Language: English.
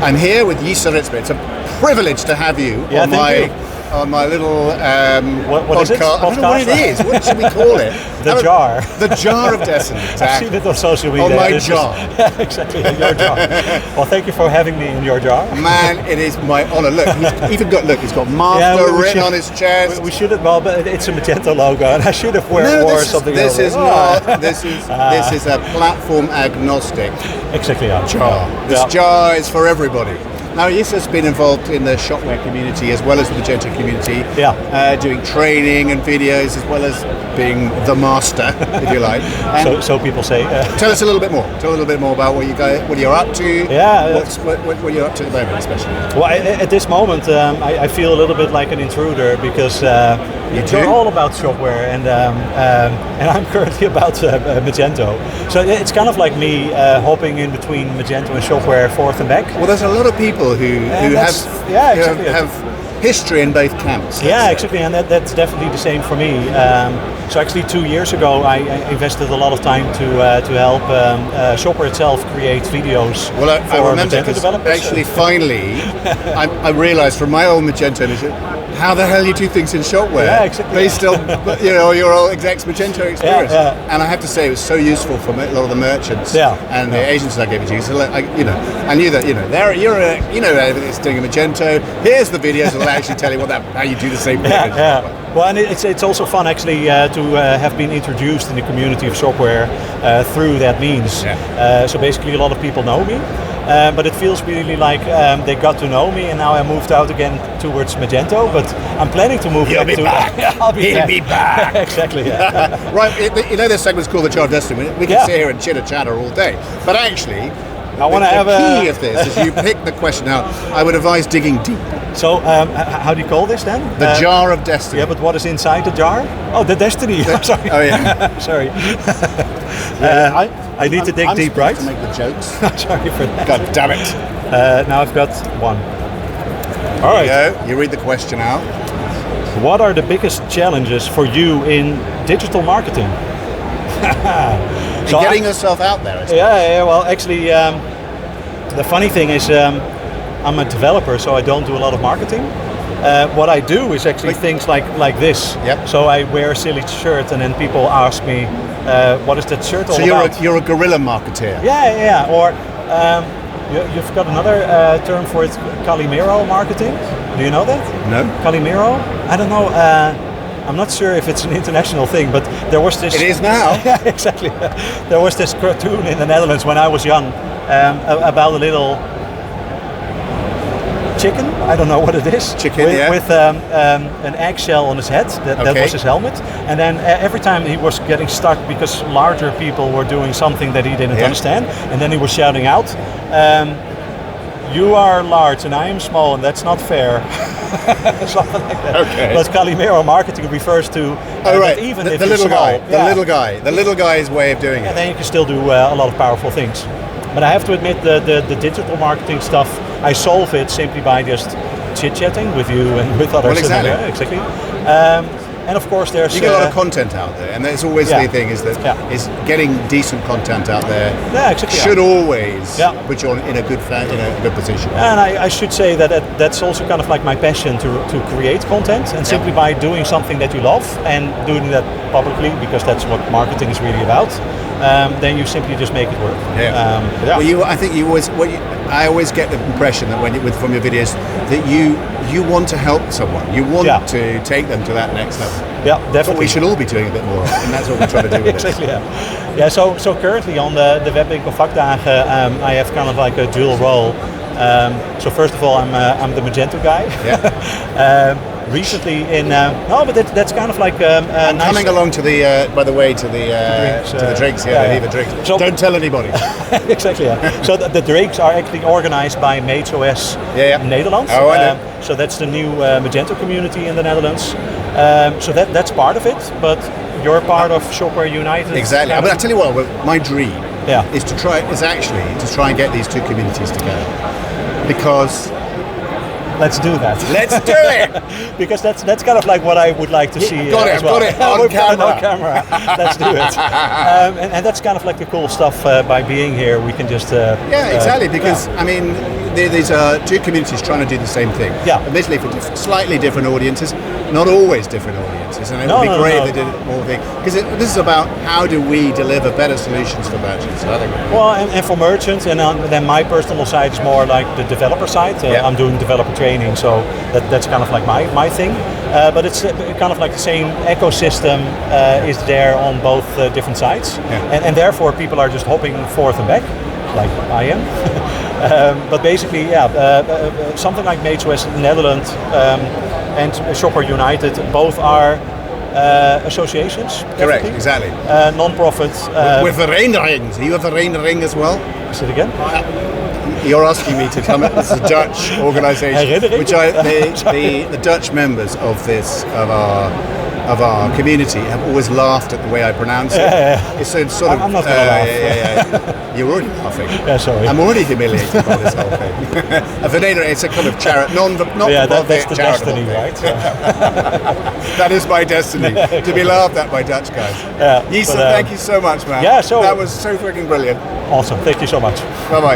I'm here with Jisse Rietsma. It's a privilege to have you on my little what podcast. is it? I don't know what it is. What should we call it? The jar. The jar of destiny. Exactly. I've seen it on social media. On my jar. Yeah, exactly, in your jar. Well, thank you for having me in your jar. Man, it is my honor. Look, he's got master written on his chest. We should have, well, but it's a Magento logo, and I should have wore something else. This is a platform agnostic jar. This jar is for everybody. Now, Jisse's been involved in the Shopware community as well as the Magento community, doing training and videos as well as being the master, if you like. So people say. Tell us a little bit more. Tell a little bit more about what you're up to. Yeah. What you're up to at the moment, especially. Well, at this moment, I feel a little bit like an intruder because you're all about Shopware, and I'm currently about Magento. So it's kind of like me hopping in between Magento and Shopware forth and back. Well, there's a lot of people who have history in both camps. Yeah, exactly, and that's definitely the same for me. So actually 2 years ago I invested a lot of time to help Shopware itself create videos for Magento developers. Actually, finally, I realized from my old Magento how the hell you do things in Shopware. Yeah, exactly. Based on your old exec's Magento experience. And I have to say it was so useful for a lot of the merchants and the agencies I gave it to. So I knew that everything's doing a Magento. Here's the videos that'll actually tell you how you do the same thing. Well, and it's also fun actually to have been introduced in the community of Shopware through that means. So basically a lot of people know me. But it feels really like they got to know me, and now I moved out again towards Magento. But I'm planning to move back. I'll be back. Exactly. Yeah. Right. This segment's called the Jar of Destiny. We can sit here and chitter chatter all day. But actually, the key of this is you pick the question. Now, I would advise digging deep. So, how do you call this then? The Jar of Destiny. Yeah, but what is inside the jar? Oh, the destiny. Sorry. Oh yeah. Sorry. I need to dig deep, right? To make the jokes. Sorry for that. God damn it. Now I've got one. All right. There you go. You read the question out. What are the biggest challenges for you in digital marketing? So getting yourself out there. Well, actually, the funny thing is, I'm a developer, so I don't do a lot of marketing. What I do is actually things like this. Yep. So I wear a silly shirt, and then people ask me, "What is that shirt all about?" So you're a guerrilla marketeer. Yeah. Or you've got another term for it, Calimero marketing. Do you know that? No. Calimero? I don't know. I'm not sure if it's an international thing, but there was this. It is now. Yeah, exactly. There was this cartoon in the Netherlands when I was young about a little chicken. I don't know what it is. With an eggshell on his head. That was his helmet. And then every time he was getting stuck because larger people were doing something that he didn't understand, and then he was shouting out, "You are large and I am small, and that's not fair." Something like that. Okay. But Calimero marketing refers to even if the little guy, the little guy's way of doing it. And then you can still do a lot of powerful things. But I have to admit, the digital marketing stuff, I solve it simply by just chit-chatting with you and with others. Well, exactly. And of course, there's you get a lot of content out there, and that's always the thing is that is getting decent content out there. Should always put you in a good position. And I should say that that's also kind of like my passion to create content, and simply by doing something that you love and doing that publicly, because that's what marketing is really about. Then you simply just make it work. Well, I always get the impression that from your videos that you want to help someone. You want to take them to that next level. Yeah, definitely. That's what we should all be doing a bit more of, and that's what we're trying to do with exactly, it. Yeah. So currently on the Webwinkel Vakdagen, I have kind of like a dual role. So first of all, I'm the Magento guy. Yeah. Recently but that's kind of like I'm coming along to the by the way to the drinks. The drinks. So, don't tell anybody. Exactly. Yeah. So the drinks are actually organized by MageOS Netherlands. Oh, I know. So that's the new Magento community in the Netherlands. So that's part of it, but you're part of Shopware United. Exactly. But I tell you what, my dream is to try and get these two communities together, because let's do that. Let's do it! Because that's kind of like what I would like to see as well. Got it on camera. Let's do it. And that's kind of like the cool stuff by being here. We can just... exactly, because, I mean, these are two communities trying to do the same thing. Yeah. Admittedly for slightly different audiences, not always different audiences, and it would be great if they did it more thing. Because this is about how do we deliver better solutions for merchants, I think. Well, and for merchants, and then my personal side is more like the developer side. I'm doing developer training, so that's kind of like my thing. But it's kind of like the same ecosystem is there on both different sides, and therefore people are just hopping forth and back, like I am. But basically, something like MageOS Netherlands and Shopware United both are associations. Correct, exactly. Non-profit. With verenigings. Are you a vereniging as well? Say it again? You're asking me to come up. This is a Dutch organisation, which the Dutch members of our community have always laughed at the way I pronounce it. It's sort of. I'm not going to laugh. You're already laughing. Yeah, sorry. I'm already humiliated by this whole thing. A vereniging, it's a kind of charity, that's the destiny, thing. right? That is my destiny, to be laughed at by Dutch guys. Jisse, thank you so much, man. Yeah, sure. That was so freaking brilliant. Awesome. Thank you so much. Bye bye.